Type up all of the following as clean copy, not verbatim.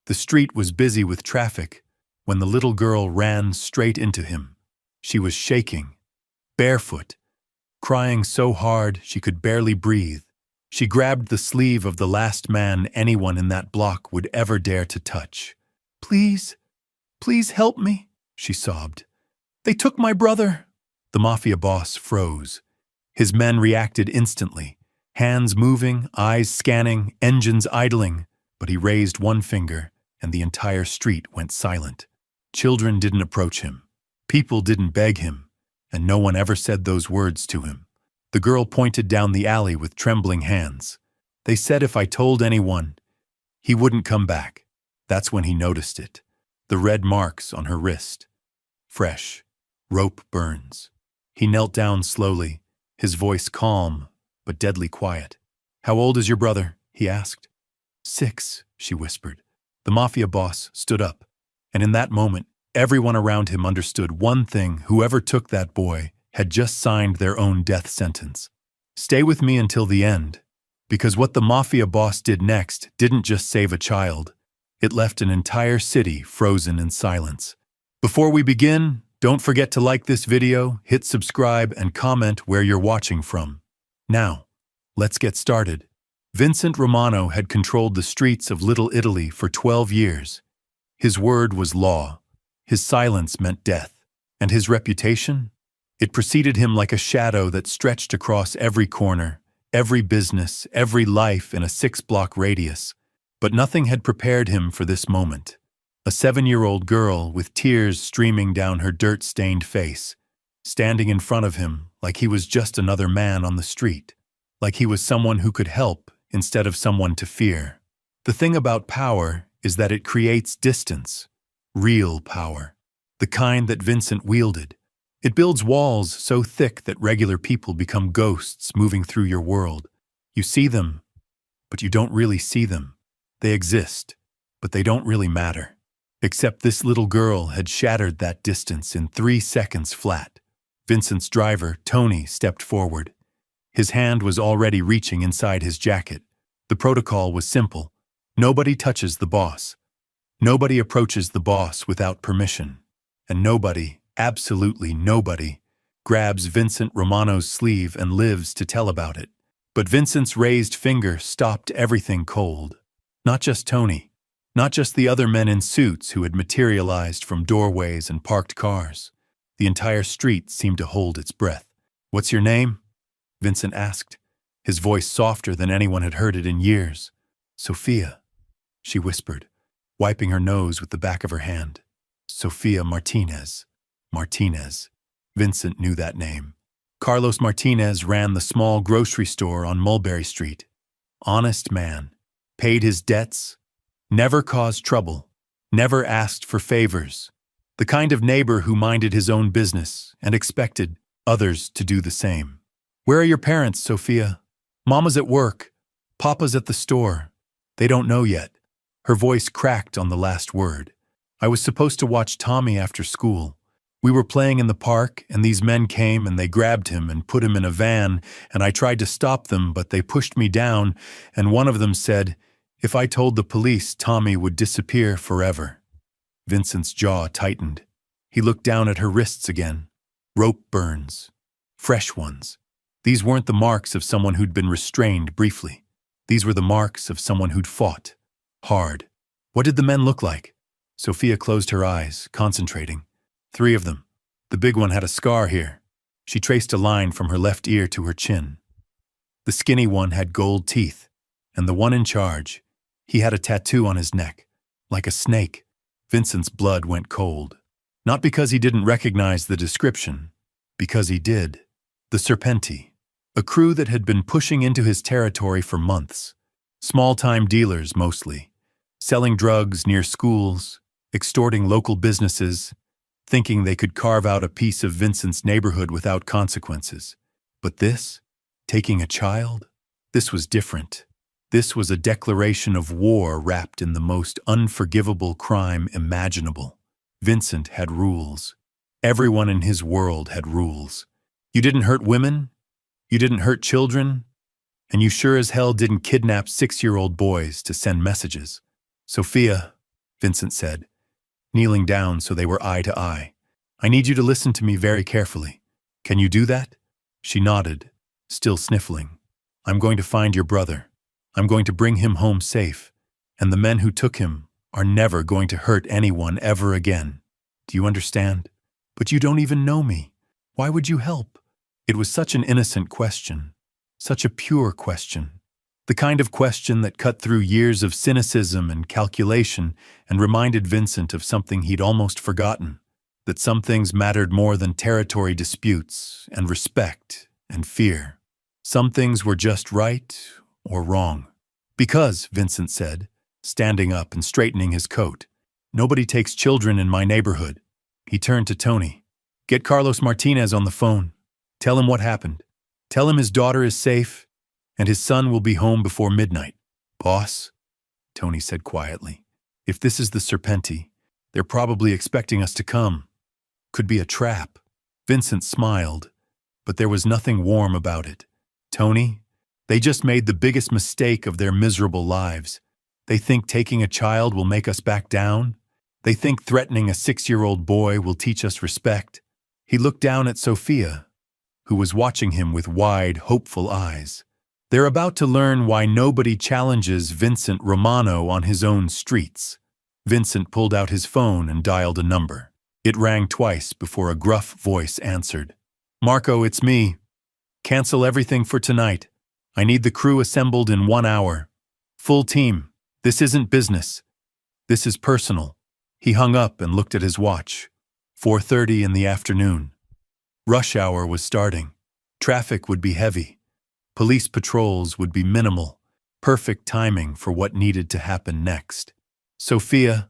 The street was busy with traffic when the little girl ran straight into him. She was shaking, barefoot, crying so hard she could barely breathe. She grabbed the sleeve of the last man anyone in that block would ever dare to touch. "Please, please help me," she sobbed. "They took my brother." The Mafia boss froze. His men reacted instantly, hands moving, eyes scanning, engines idling, but he raised one finger and the entire street went silent. Children didn't approach him. People didn't beg him, and no one ever said those words to him. The girl pointed down the alley with trembling hands. "They said if I told anyone, he wouldn't come back." That's when he noticed it. The red marks on her wrist. Fresh. Rope burns. He knelt down slowly, his voice calm but deadly quiet. "How old is your brother?" he asked. "6," she whispered. The Mafia boss stood up, and in that moment, everyone around him understood one thing: whoever took that boy had just signed their own death sentence. Stay with me until the end, because what the Mafia boss did next didn't just save a child, it left an entire city frozen in silence. Before we begin, don't forget to like this video, hit subscribe, and comment where you're watching from. Now, let's get started. Vincent Romano had controlled the streets of Little Italy for 12 years. His word was law. His silence meant death. And his reputation? It preceded him like a shadow that stretched across every corner, every business, every life in a 6-block radius. But nothing had prepared him for this moment. A 7-year-old girl with tears streaming down her dirt-stained face, standing in front of him like he was just another man on the street, like he was someone who could help instead of someone to fear. The thing about power is that it creates distance, real power, the kind that Vincent wielded. It builds walls so thick that regular people become ghosts moving through your world. You see them, but you don't really see them. They exist, but they don't really matter. Except this little girl had shattered that distance in 3 seconds flat. Vincent's driver, Tony, stepped forward. His hand was already reaching inside his jacket. The protocol was simple. Nobody touches the boss. Nobody approaches the boss without permission. And nobody, absolutely nobody, grabs Vincent Romano's sleeve and lives to tell about it. But Vincent's raised finger stopped everything cold. Not just Tony. Not just the other men in suits who had materialized from doorways and parked cars. The entire street seemed to hold its breath. "What's your name?" Vincent asked, his voice softer than anyone had heard it in years. "Sophia," she whispered, wiping her nose with the back of her hand. "Sophia Martinez." Martinez. Vincent knew that name. Carlos Martinez ran the small grocery store on Mulberry Street. Honest man. Paid his debts. Never caused trouble. Never asked for favors. The kind of neighbor who minded his own business and expected others to do the same. "Where are your parents, Sophia?" "Mama's at work. Papa's at the store. They don't know yet." Her voice cracked on the last word. "I was supposed to watch Tommy after school. We were playing in the park, and these men came and they grabbed him and put him in a van, and I tried to stop them, but they pushed me down, and one of them said, if I told the police, Tommy would disappear forever." Vincent's jaw tightened. He looked down at her wrists again. Rope burns. Fresh ones. These weren't the marks of someone who'd been restrained briefly. These were the marks of someone who'd fought. Hard. What did the men look like? Sophia closed her eyes, concentrating. 3 of them. The big one had a scar here. She traced a line from her left ear to her chin. The skinny one had gold teeth, and the one in charge, he had a tattoo on his neck, like a snake. Vincent's blood went cold. Not because he didn't recognize the description, because he did. The Serpenti. A crew that had been pushing into his territory for months. Small-time dealers, mostly. Selling drugs near schools, extorting local businesses, thinking they could carve out a piece of Vincent's neighborhood without consequences. But this? Taking a child? This was different. This was a declaration of war wrapped in the most unforgivable crime imaginable. Vincent had rules. Everyone in his world had rules. You didn't hurt women, you didn't hurt children, and you sure as hell didn't kidnap 6-year-old boys to send messages. Sophia, Vincent said, kneeling down so they were eye to eye. I need you to listen to me very carefully. Can you do that? She nodded, still sniffling. I'm going to find your brother. I'm going to bring him home safe, and the men who took him are never going to hurt anyone ever again. Do you understand? But you don't even know me. Why would you help? It was such an innocent question, such a pure question. The kind of question that cut through years of cynicism and calculation and reminded Vincent of something he'd almost forgotten, that some things mattered more than territory disputes and respect and fear. Some things were just right or wrong. Because, Vincent said, standing up and straightening his coat, nobody takes children in my neighborhood. He turned to Tony. Get Carlos Martinez on the phone. Tell him what happened. Tell him his daughter is safe and his son will be home before midnight. Boss, Tony said quietly, if this is the Serpenti, they're probably expecting us to come. Could be a trap. Vincent smiled, but there was nothing warm about it. Tony, they just made the biggest mistake of their miserable lives. They think taking a child will make us back down. They think threatening a 6-year-old boy will teach us respect. He looked down at Sophia, who was watching him with wide, hopeful eyes. They're about to learn why nobody challenges Vincent Romano on his own streets. Vincent pulled out his phone and dialed a number. It rang twice before a gruff voice answered. Marco, it's me. Cancel everything for tonight. I need the crew assembled in 1 hour. Full team. This isn't business. This is personal. He hung up and looked at his watch. 4:30 in the afternoon. Rush hour was starting. Traffic would be heavy. Police patrols would be minimal. Perfect timing for what needed to happen next. Sophia,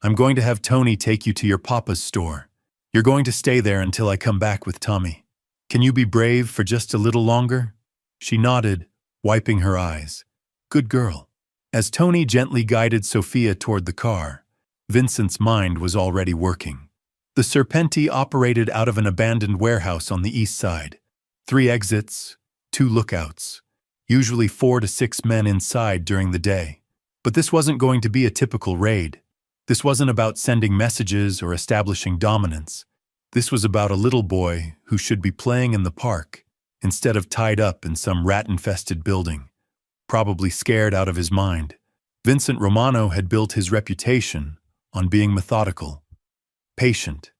I'm going to have Tony take you to your papa's store. You're going to stay there until I come back with Tommy. Can you be brave for just a little longer? She nodded, wiping her eyes. Good girl. As Tony gently guided Sophia toward the car, Vincent's mind was already working. The Serpenti operated out of an abandoned warehouse on the east side. 3 exits, 2 lookouts, usually 4 to 6 men inside during the day. But this wasn't going to be a typical raid. This wasn't about sending messages or establishing dominance. This was about a little boy who should be playing in the park instead of tied up in some rat-infested building, probably scared out of his mind. Vincent Romano had built his reputation on being methodical, patient,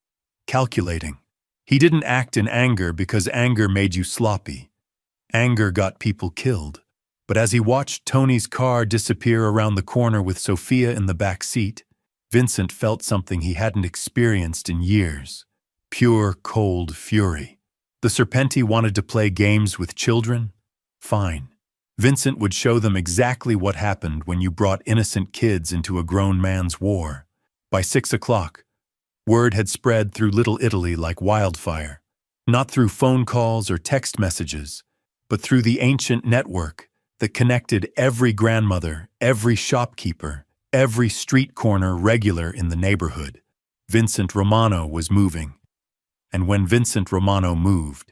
calculating. He didn't act in anger because anger made you sloppy. Anger got people killed. But as he watched Tony's car disappear around the corner with Sophia in the back seat, Vincent felt something he hadn't experienced in years. Pure, cold fury. The Serpenti wanted to play games with children? Fine. Vincent would show them exactly what happened when you brought innocent kids into a grown man's war. By 6 o'clock, word had spread through Little Italy like wildfire. Not through phone calls or text messages, but through the ancient network that connected every grandmother, every shopkeeper, every street corner regular in the neighborhood. Vincent Romano was moving. And when Vincent Romano moved,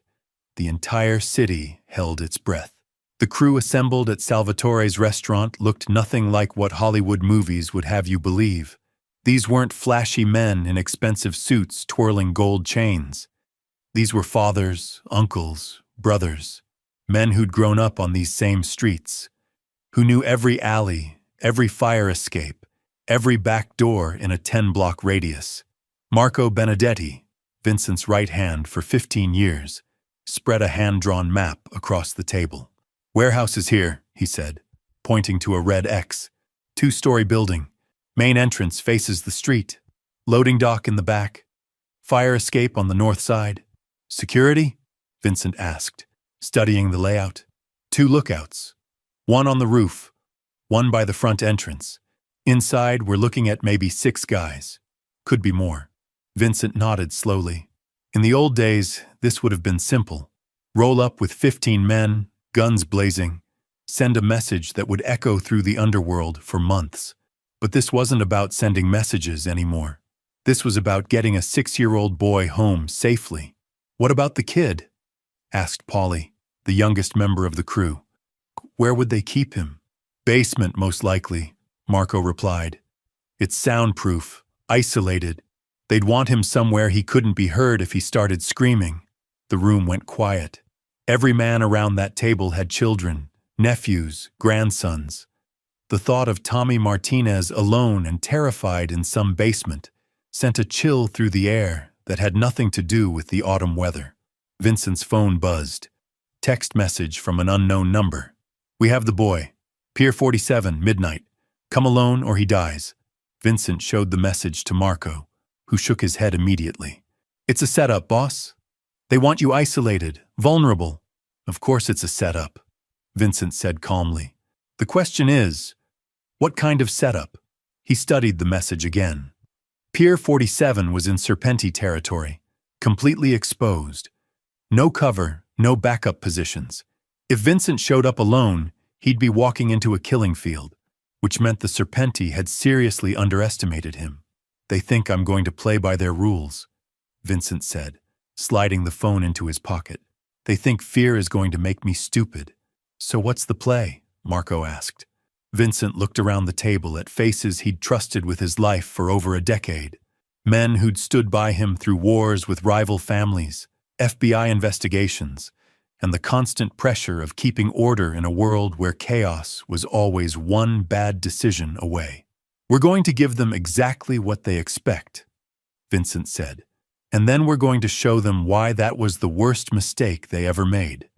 the entire city held its breath. The crew assembled at Salvatore's restaurant looked nothing like what Hollywood movies would have you believe. These weren't flashy men in expensive suits twirling gold chains. These were fathers, uncles, brothers, men who'd grown up on these same streets, who knew every alley, every fire escape, every back door in a 10-block radius. Marco Benedetti, Vincent's right hand for 15 years, spread a hand-drawn map across the table. Warehouse is here, he said, pointing to a red X. 2-story building. Main entrance faces the street. Loading dock in the back. Fire escape on the north side. Security? Vincent asked, studying the layout. 2 lookouts. 1 on the roof, 1 by the front entrance. Inside, we're looking at maybe 6 guys. Could be more. Vincent nodded slowly. In the old days, this would have been simple. Roll up with 15 men, guns blazing, send a message that would echo through the underworld for months. But this wasn't about sending messages anymore. This was about getting a 6-year-old boy home safely. What about the kid? Asked Polly, the youngest member of the crew. Where would they keep him? Basement, most likely, Marco replied. It's soundproof, isolated. They'd want him somewhere he couldn't be heard if he started screaming. The room went quiet. Every man around that table had children, nephews, grandsons. The thought of Tommy Martinez alone and terrified in some basement sent a chill through the air that had nothing to do with the autumn weather. Vincent's phone buzzed. Text message from an unknown number. "We have the boy. Pier 47, midnight. Come alone or he dies." Vincent showed the message to Marco, who shook his head immediately. "It's a setup, boss. They want you isolated, vulnerable." "Of course it's a setup," Vincent said calmly. "The question is, what kind of setup?" He studied the message again. Pier 47 was in Serpenti territory, completely exposed. No cover, no backup positions. If Vincent showed up alone, he'd be walking into a killing field, which meant the Serpenti had seriously underestimated him. "They think I'm going to play by their rules," Vincent said, sliding the phone into his pocket. "They think fear is going to make me stupid." "So what's the play?" Marco asked. Vincent looked around the table at faces he'd trusted with his life for over a decade. Men who'd stood by him through wars with rival families, FBI investigations, and the constant pressure of keeping order in a world where chaos was always one bad decision away. "We're going to give them exactly what they expect," Vincent said, "and then we're going to show them why that was the worst mistake they ever made."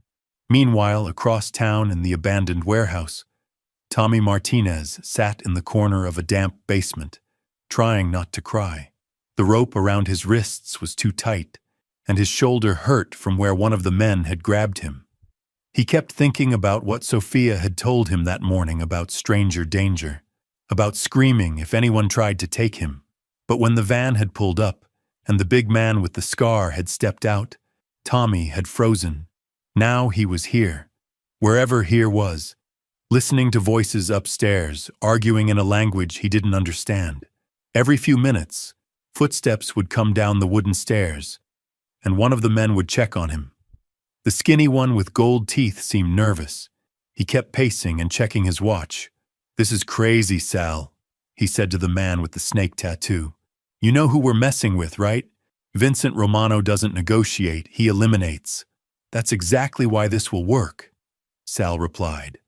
Meanwhile, across town in the abandoned warehouse, Tommy Martinez sat in the corner of a damp basement, trying not to cry. The rope around his wrists was too tight, and his shoulder hurt from where one of the men had grabbed him. He kept thinking about what Sophia had told him that morning about stranger danger, about screaming if anyone tried to take him. But when the van had pulled up, and the big man with the scar had stepped out, Tommy had frozen. Now he was here, wherever here was, listening to voices upstairs, arguing in a language he didn't understand. Every few minutes, footsteps would come down the wooden stairs, and one of the men would check on him. The skinny one with gold teeth seemed nervous. He kept pacing and checking his watch. "This is crazy, Sal," he said to the man with the snake tattoo. "You know who we're messing with, right? Vincent Romano doesn't negotiate, he eliminates." "That's exactly why this will work," Sal replied,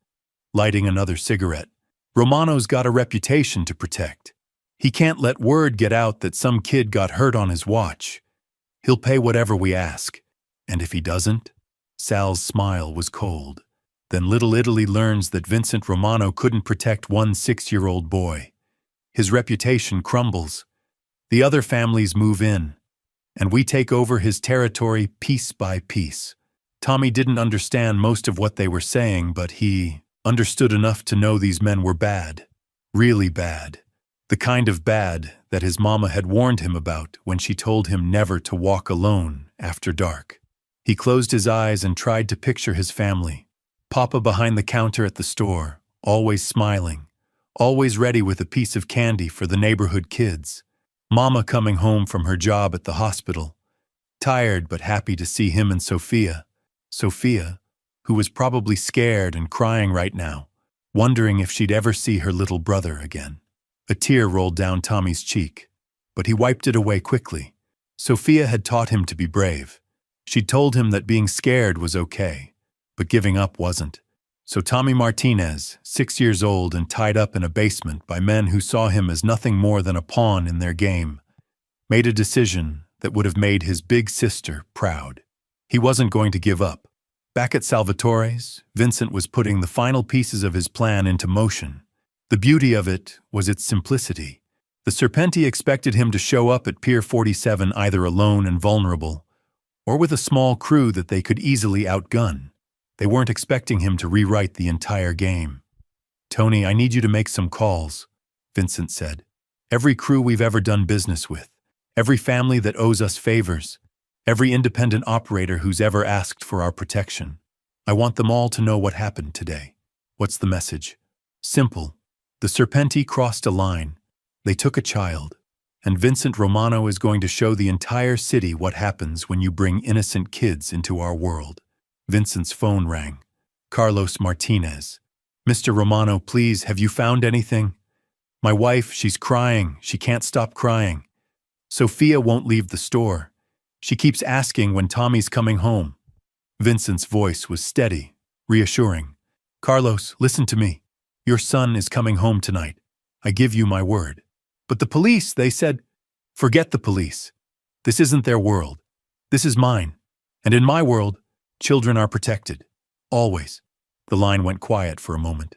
lighting another cigarette. "Romano's got a reputation to protect. He can't let word get out that some kid got hurt on his watch. He'll pay whatever we ask. And if he doesn't?" Sal's smile was cold. "Then Little Italy learns that Vincent Romano couldn't protect one 6-year-old boy. His reputation crumbles. The other families move in, and we take over his territory piece by piece." Tommy didn't understand most of what they were saying, but he understood enough to know these men were bad. Really bad. The kind of bad that his mama had warned him about when she told him never to walk alone after dark. He closed his eyes and tried to picture his family. Papa behind the counter at the store, always smiling, always ready with a piece of candy for the neighborhood kids. Mama coming home from her job at the hospital, tired but happy to see him and Sophia. Sophia, who was probably scared and crying right now, wondering if she'd ever see her little brother again. A tear rolled down Tommy's cheek, but he wiped it away quickly. Sophia had taught him to be brave. She'd told him that being scared was okay, but giving up wasn't. So Tommy Martinez, 6 years old and tied up in a basement by men who saw him as nothing more than a pawn in their game, made a decision that would have made his big sister proud. He wasn't going to give up. Back at Salvatore's, Vincent was putting the final pieces of his plan into motion. The beauty of it was its simplicity. The Serpenti expected him to show up at Pier 47 either alone and vulnerable, or with a small crew that they could easily outgun. They weren't expecting him to rewrite the entire game. "Tony, I need you to make some calls," Vincent said. "Every crew we've ever done business with, every family that owes us favors, every independent operator who's ever asked for our protection. I want them all to know what happened today." "What's the message?" "Simple. The Serpenti crossed a line. They took a child. And Vincent Romano is going to show the entire city what happens when you bring innocent kids into our world." Vincent's phone rang. Carlos Martinez. "Mr. Romano, please, have you found anything?" My wife, she's crying. She can't stop crying. Sophia won't leave the store. She keeps asking when Tommy's coming home. Vincent's voice was steady, reassuring. Carlos, listen to me. Your son is coming home tonight. I give you my word. But the police, they said, forget the police. This isn't their world. This is mine. And in my world, children are protected. Always. The line went quiet for a moment.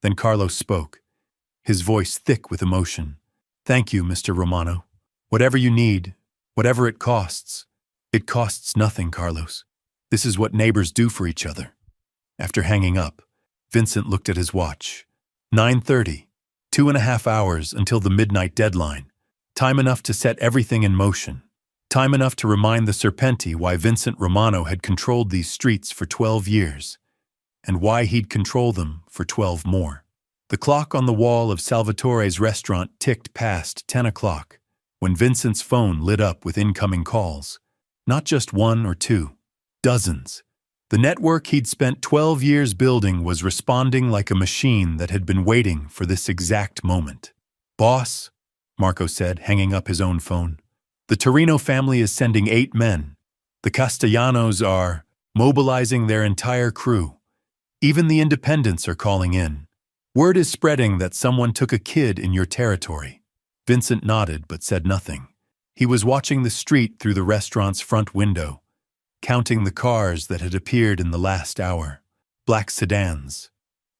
Then Carlos spoke, his voice thick with emotion. Thank you, Mr. Romano. Whatever you need, whatever it costs nothing, Carlos. This is what neighbors do for each other. After hanging up, Vincent looked at his watch. 9:30, 2.5 hours until the midnight deadline. Time enough to set everything in motion. Time enough to remind the Serpenti why Vincent Romano had controlled these streets for 12 years, and why he'd control them for 12 more. The clock on the wall of Salvatore's restaurant ticked past 10 o'clock when Vincent's phone lit up with incoming calls. Not just one or two, dozens. The network he'd spent 12 years building was responding like a machine that had been waiting for this exact moment. Boss, Marco said, hanging up his own phone. The Torino family is sending 8 men. The Castellanos are mobilizing their entire crew. Even the independents are calling in. Word is spreading that someone took a kid in your territory. Vincent nodded but said nothing. He was watching the street through the restaurant's front window, counting the cars that had appeared in the last hour. Black sedans,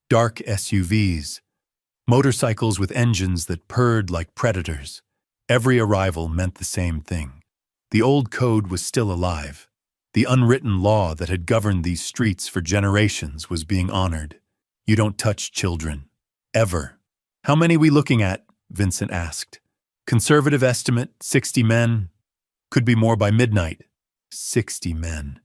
dark SUVs, motorcycles with engines that purred like predators. Every arrival meant the same thing. The old code was still alive. The unwritten law that had governed these streets for generations was being honored. You don't touch children. Ever. How many we looking at? Vincent asked. Conservative estimate, 60 men. Could be more by midnight. 60 men.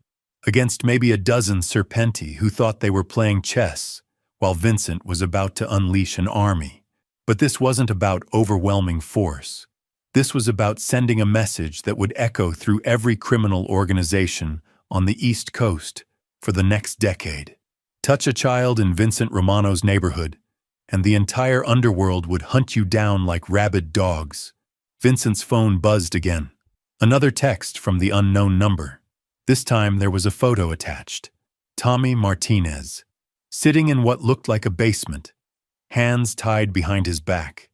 Against maybe a dozen Serpenti who thought they were playing chess, while Vincent was about to unleash an army. But this wasn't about overwhelming force. This was about sending a message that would echo through every criminal organization on the East Coast for the next decade. Touch a child in Vincent Romano's neighborhood, and the entire underworld would hunt you down like rabid dogs. Vincent's phone buzzed again. Another text from the unknown number. This time there was a photo attached. Tommy Martinez, sitting in what looked like a basement, hands tied behind his back,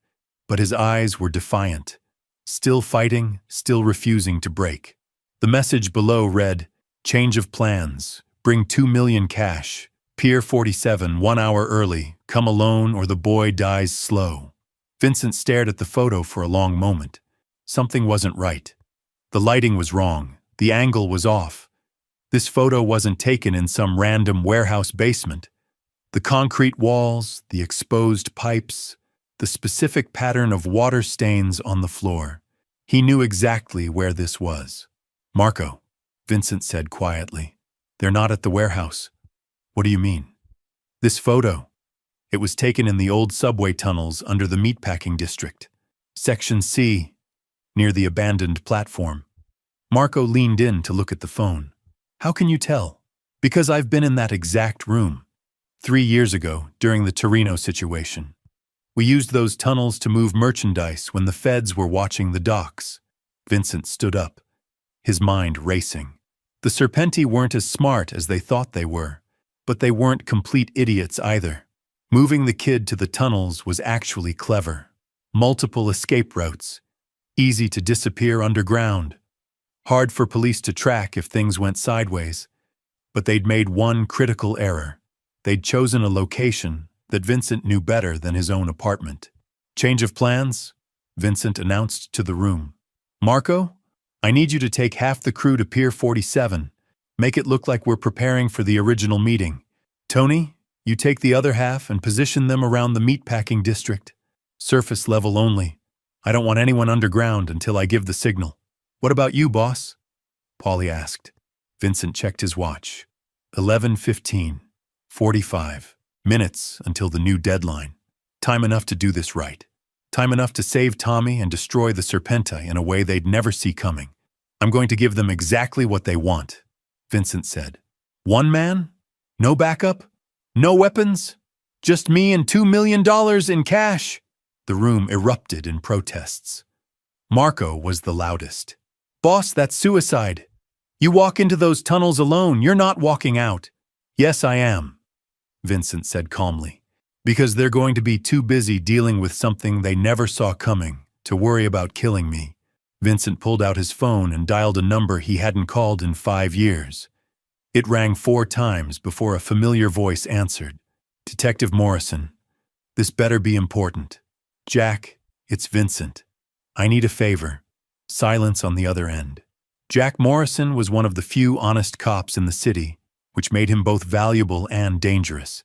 but his eyes were defiant. Still fighting, still refusing to break. The message below read, change of plans, bring 2 million cash, Pier 47, 1 hour early, come alone or the boy dies slow. Vincent stared at the photo for a long moment. Something wasn't right. The lighting was wrong, the angle was off. This photo wasn't taken in some random warehouse basement. The concrete walls, the exposed pipes, the specific pattern of water stains on the floor. He knew exactly where this was. Marco, Vincent said quietly. They're not at the warehouse. What do you mean? This photo. It was taken in the old subway tunnels under the meatpacking district. Section C, near the abandoned platform. Marco leaned in to look at the phone. How can you tell? Because I've been in that exact room. 3 years ago, during the Torino situation. We used those tunnels to move merchandise when the feds were watching the docks. Vincent stood up, his mind racing. The Serpenti weren't as smart as they thought they were, but they weren't complete idiots either. Moving the kid to the tunnels was actually clever. Multiple escape routes, easy to disappear underground. Hard for police to track if things went sideways. But they'd made one critical error. They'd chosen a location that Vincent knew better than his own apartment. Change of plans, Vincent announced to the room. Marco, I need you to take half the crew to Pier 47. Make it look like we're preparing for the original meeting. Tony, you take the other half and position them around the meatpacking district. Surface level only. I don't want anyone underground until I give the signal. What about you, boss? Paulie asked. Vincent checked his watch. 11:15. 45 minutes until the new deadline. Time enough to do this right. Time enough to save Tommy and destroy the Serpenti in a way they'd never see coming. I'm going to give them exactly what they want, Vincent said. One man? No backup? No weapons? Just me and $2 million in cash? The room erupted in protests. Marco was the loudest. "Boss, that's suicide. You walk into those tunnels alone, you're not walking out." "Yes, I am," Vincent said calmly, "because they're going to be too busy dealing with something they never saw coming to worry about killing me." Vincent pulled out his phone and dialed a number he hadn't called in 5 years. It rang 4 times before a familiar voice answered. "Detective Morrison, this better be important." "Jack, it's Vincent. I need a favor." Silence on the other end. Jack Morrison was one of the few honest cops in the city, which made him both valuable and dangerous.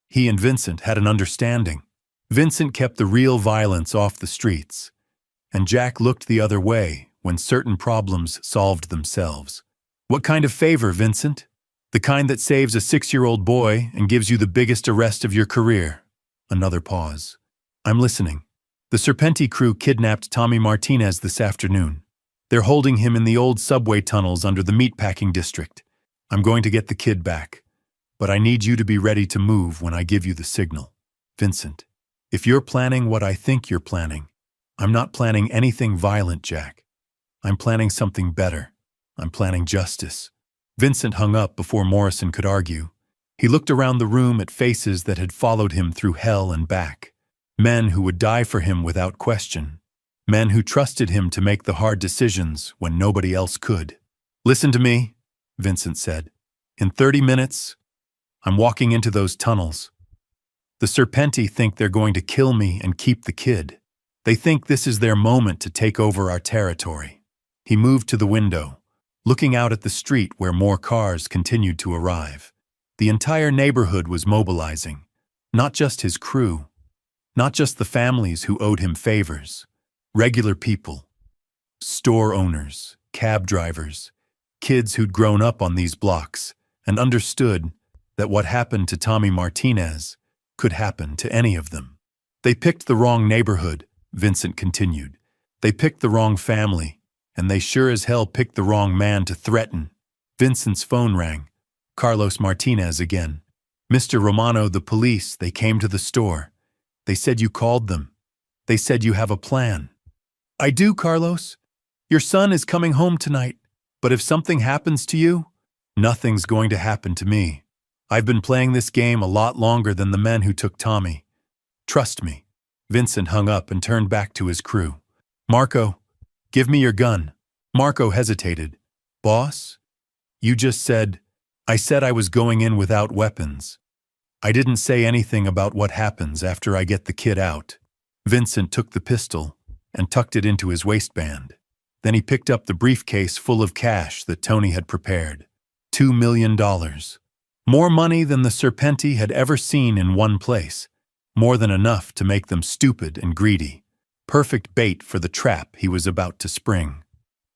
He and Vincent had an understanding. Vincent kept the real violence off the streets, and Jack looked the other way when certain problems solved themselves. "What kind of favor, Vincent?" "The kind that saves a 6-year-old boy and gives you the biggest arrest of your career." Another pause. "I'm listening." "The Serpenti crew kidnapped Tommy Martinez this afternoon. They're holding him in the old subway tunnels under the meatpacking district. I'm going to get the kid back, but I need you to be ready to move when I give you the signal." "Vincent, if you're planning what I think you're planning, I'm not planning anything violent, Jack. I'm planning something better. I'm planning justice." Vincent hung up before Morrison could argue. He looked around the room at faces that had followed him through hell and back. Men who would die for him without question. Men who trusted him to make the hard decisions when nobody else could. "Listen to me," Vincent said. "In 30 minutes, I'm walking into those tunnels. The Serpenti think they're going to kill me and keep the kid. They think this is their moment to take over our territory." He moved to the window, looking out at the street where more cars continued to arrive. The entire neighborhood was mobilizing, not just his crew, not just the families who owed him favors. Regular people, store owners, cab drivers, kids who'd grown up on these blocks and understood that what happened to Tommy Martinez could happen to any of them. "They picked the wrong neighborhood," Vincent continued. "They picked the wrong family, and they sure as hell picked the wrong man to threaten." Vincent's phone rang. Carlos Martinez again. "Mr. Romano, the police, they came to the store. They said you called them. They said you have a plan." "I do, Carlos. Your son is coming home tonight. But if something happens to you, nothing's going to happen to me. I've been playing this game a lot longer than the men who took Tommy. Trust me." Vincent hung up and turned back to his crew. "Marco, give me your gun." Marco hesitated. "Boss, you just said—" "I said I was going in without weapons. I didn't say anything about what happens after I get the kid out." Vincent took the pistol and tucked it into his waistband. Then he picked up the briefcase full of cash that Tony had prepared. $2 million. More money than the Serpenti had ever seen in one place. More than enough to make them stupid and greedy. Perfect bait for the trap he was about to spring.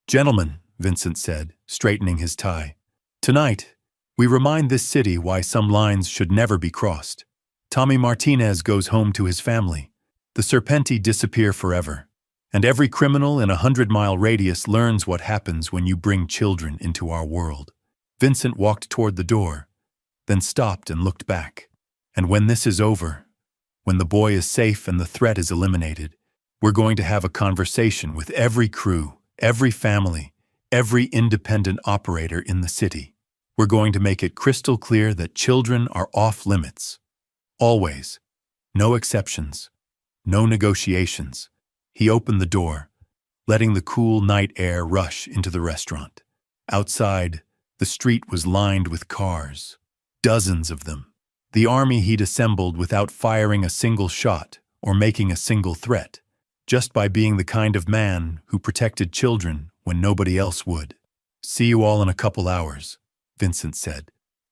"Gentlemen," Vincent said, straightening his tie, "tonight, we remind this city why some lines should never be crossed. Tommy Martinez goes home to his family. The Serpenti disappear forever. And every criminal in a 100-mile radius learns what happens when you bring children into our world." Vincent walked toward the door, then stopped and looked back. "And when this is over, when the boy is safe and the threat is eliminated, we're going to have a conversation with every crew, every family, every independent operator in the city. We're going to make it crystal clear that children are off limits. Always. No exceptions. No negotiations." He opened the door, letting the cool night air rush into the restaurant. Outside, the street was lined with cars. Dozens of them. The army he'd assembled without firing a single shot or making a single threat, just by being the kind of man who protected children when nobody else would. "See you all in a couple hours," Vincent said.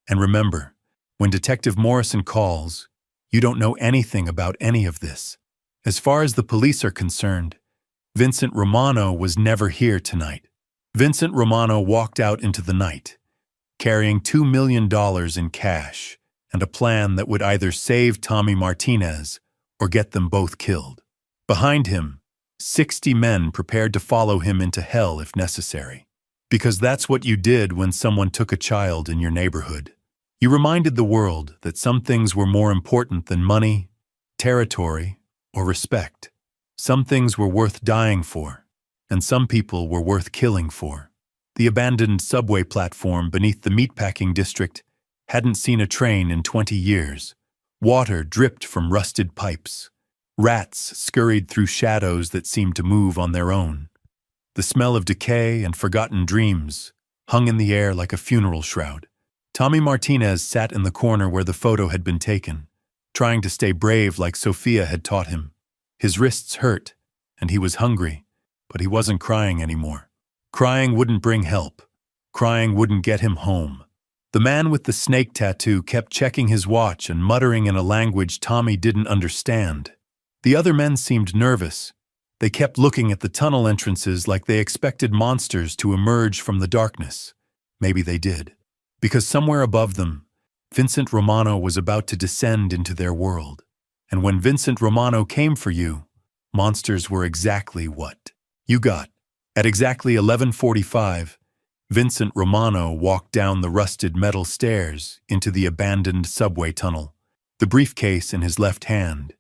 "And remember, when Detective Morrison calls, you don't know anything about any of this. As far as the police are concerned, Vincent Romano was never here tonight." Vincent Romano walked out into the night, carrying $2 million in cash and a plan that would either save Tommy Martinez or get them both killed. Behind him, 60 men prepared to follow him into hell if necessary. Because that's what you did when someone took a child in your neighborhood. You reminded the world that some things were more important than money, territory, or respect. Some things were worth dying for, and some people were worth killing for. The abandoned subway platform beneath the meatpacking district hadn't seen a train in 20 years. Water dripped from rusted pipes. Rats scurried through shadows that seemed to move on their own. The smell of decay and forgotten dreams hung in the air like a funeral shroud. Tommy Martinez sat in the corner where the photo had been taken, trying to stay brave like Sophia had taught him. His wrists hurt, and he was hungry, but he wasn't crying anymore. Crying wouldn't bring help. Crying wouldn't get him home. The man with the snake tattoo kept checking his watch and muttering in a language Tommy didn't understand. The other men seemed nervous. They kept looking at the tunnel entrances like they expected monsters to emerge from the darkness. Maybe they did. Because somewhere above them, Vincent Romano was about to descend into their world. And when Vincent Romano came for you, monsters were exactly what you got. At exactly 11:45, Vincent Romano walked down the rusted metal stairs into the abandoned subway tunnel, the briefcase in his left hand,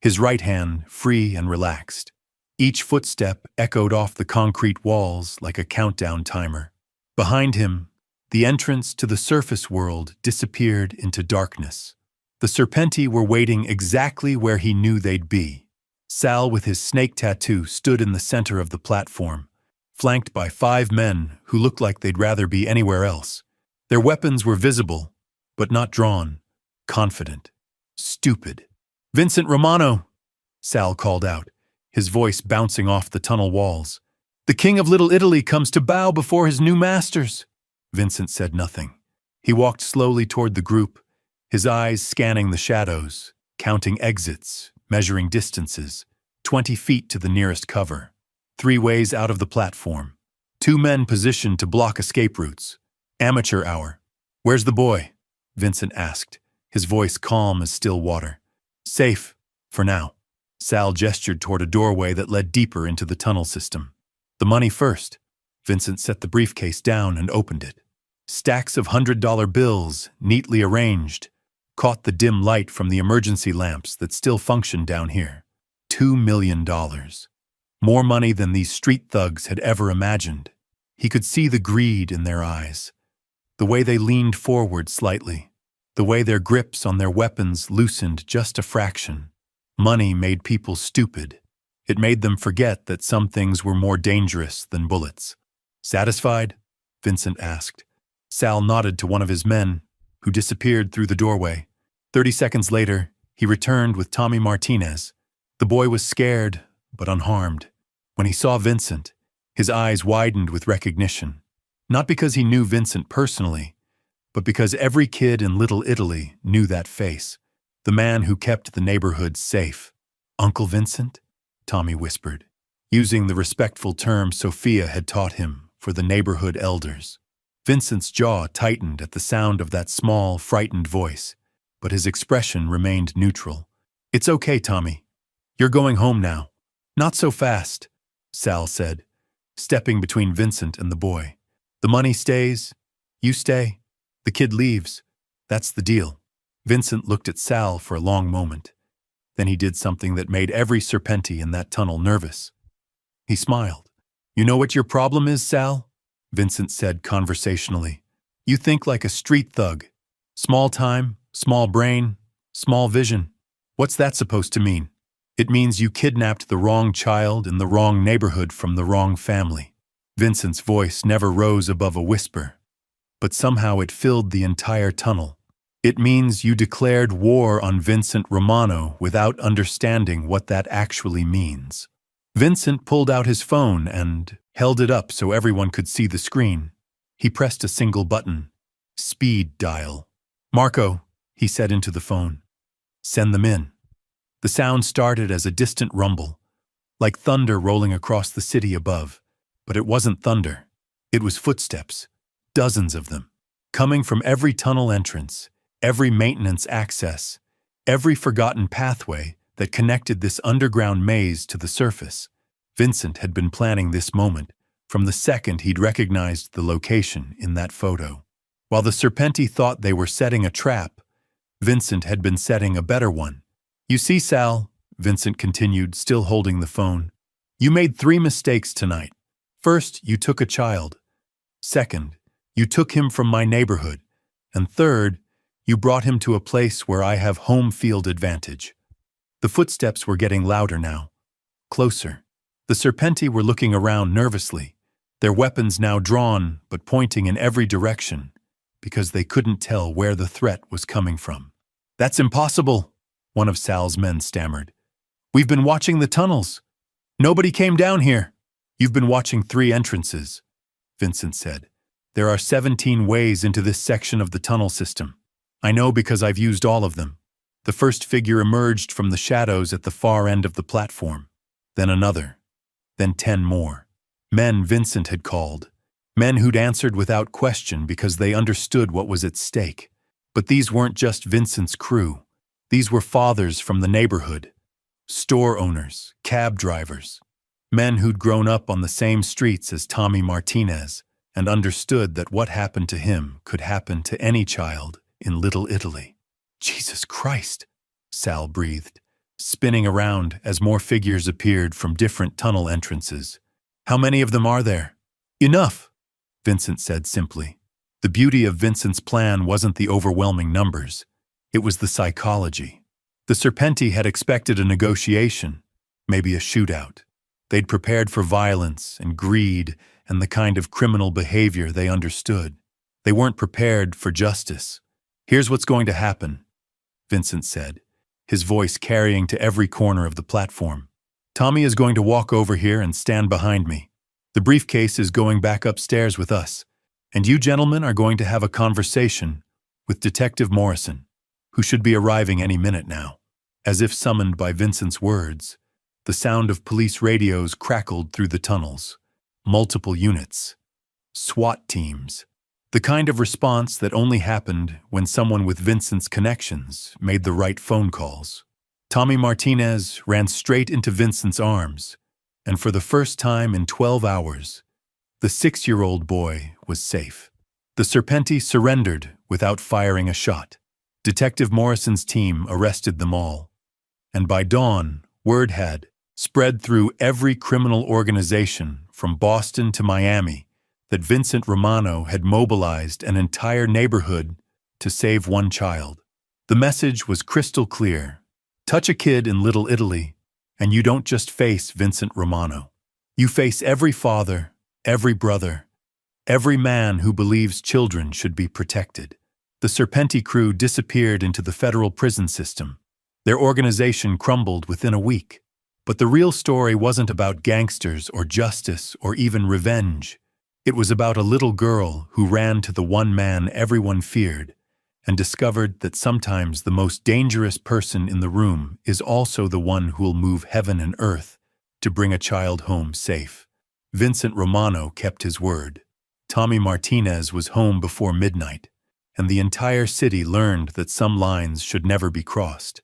his right hand free and relaxed. Each footstep echoed off the concrete walls like a countdown timer. Behind him, the entrance to the surface world disappeared into darkness. The Serpenti were waiting exactly where he knew they'd be. Sal, with his snake tattoo, stood in the center of the platform, flanked by 5 men who looked like they'd rather be anywhere else. Their weapons were visible, but not drawn, confident, stupid. "Vincent Romano," Sal called out, his voice bouncing off the tunnel walls. "The King of Little Italy comes to bow before his new masters." Vincent said nothing. He walked slowly toward the group, his eyes scanning the shadows, counting exits, measuring distances, 20 feet to the nearest cover. 3 ways out of the platform. 2 men positioned to block escape routes. Amateur hour. "Where's the boy?" Vincent asked, his voice calm as still water. "Safe, for now." Sal gestured toward a doorway that led deeper into the tunnel system. "The money first." Vincent set the briefcase down and opened it. Stacks of $100 bills, neatly arranged, caught the dim light from the emergency lamps that still functioned down here. $2 million. More money than these street thugs had ever imagined. He could see the greed in their eyes, the way they leaned forward slightly, the way their grips on their weapons loosened just a fraction. Money made people stupid. It made them forget that some things were more dangerous than bullets. "Satisfied?" Vincent asked. Sal nodded to one of his men, who disappeared through the doorway. 30 seconds later, he returned with Tommy Martinez. The boy was scared, but unharmed. When he saw Vincent, his eyes widened with recognition. Not because he knew Vincent personally, but because every kid in Little Italy knew that face. The man who kept the neighborhood safe. "Uncle Vincent?" Tommy whispered, using the respectful term Sophia had taught him for the neighborhood elders. Vincent's jaw tightened at the sound of that small, frightened voice, but his expression remained neutral. "It's okay, Tommy. You're going home now." "Not so fast," Sal said, stepping between Vincent and the boy. "The money stays. You stay. The kid leaves. That's the deal." Vincent looked at Sal for a long moment. Then he did something that made every Serpenti in that tunnel nervous. He smiled. "You know what your problem is, Sal?" Vincent said conversationally. "You think like a street thug. Small time, small brain, small vision. What's that supposed to mean? It means you kidnapped the wrong child in the wrong neighborhood from the wrong family." Vincent's voice never rose above a whisper, but somehow it filled the entire tunnel. "It means you declared war on Vincent Romano without understanding what that actually means." Vincent pulled out his phone and held it up so everyone could see the screen. He pressed a single button. Speed dial. "Marco," he said into the phone. "Send them in." The sound started as a distant rumble, like thunder rolling across the city above. But it wasn't thunder. It was footsteps, dozens of them, coming from every tunnel entrance, every maintenance access, every forgotten pathway that connected this underground maze to the surface. Vincent had been planning this moment from the second he'd recognized the location in that photo. While the Serpenti thought they were setting a trap, Vincent had been setting a better one. "You see, Sal," Vincent continued, still holding the phone. You made 3 mistakes tonight. First, you took a child. Second, you took him from my neighborhood. And third, you brought him to a place where I have home field advantage. The footsteps were getting louder now. Closer. The Serpenti were looking around nervously, their weapons now drawn but pointing in every direction, because they couldn't tell where the threat was coming from. That's impossible, one of Sal's men stammered. We've been watching the tunnels. Nobody came down here. You've been watching 3 entrances, Vincent said. There are 17 ways into this section of the tunnel system. I know because I've used all of them. The first figure emerged from the shadows at the far end of the platform. Then another. Then 10 more. Men Vincent had called. Men who'd answered without question because they understood what was at stake. But these weren't just Vincent's crew. These were fathers from the neighborhood. Store owners, cab drivers. Men who'd grown up on the same streets as Tommy Martinez and understood that what happened to him could happen to any child in Little Italy. Jesus Christ, Sal breathed, spinning around as more figures appeared from different tunnel entrances. How many of them are there? Enough, Vincent said simply. The beauty of Vincent's plan wasn't the overwhelming numbers. It was the psychology. The Serpenti had expected a negotiation, maybe a shootout. They'd prepared for violence and greed and the kind of criminal behavior they understood. They weren't prepared for justice. Here's what's going to happen, Vincent said, his voice carrying to every corner of the platform. Tommy is going to walk over here and stand behind me. The briefcase is going back upstairs with us, and you gentlemen are going to have a conversation with Detective Morrison, who should be arriving any minute now. As if summoned by Vincent's words, the sound of police radios crackled through the tunnels. Multiple units. SWAT teams. The kind of response that only happened when someone with Vincent's connections made the right phone calls. Tommy Martinez ran straight into Vincent's arms, and for the first time in 12 hours, the 6-year-old boy was safe. The Serpenti surrendered without firing a shot. Detective Morrison's team arrested them all. And by dawn, word had spread through every criminal organization from Boston to Miami that Vincent Romano had mobilized an entire neighborhood to save one child. The message was crystal clear. Touch a kid in Little Italy, and you don't just face Vincent Romano. You face every father, every brother, every man who believes children should be protected. The Serpenti crew disappeared into the federal prison system. Their organization crumbled within a week. But the real story wasn't about gangsters or justice or even revenge. It was about a little girl who ran to the one man everyone feared and discovered that sometimes the most dangerous person in the room is also the one who'll move heaven and earth to bring a child home safe. Vincent Romano kept his word. Tommy Martinez was home before midnight, and the entire city learned that some lines should never be crossed.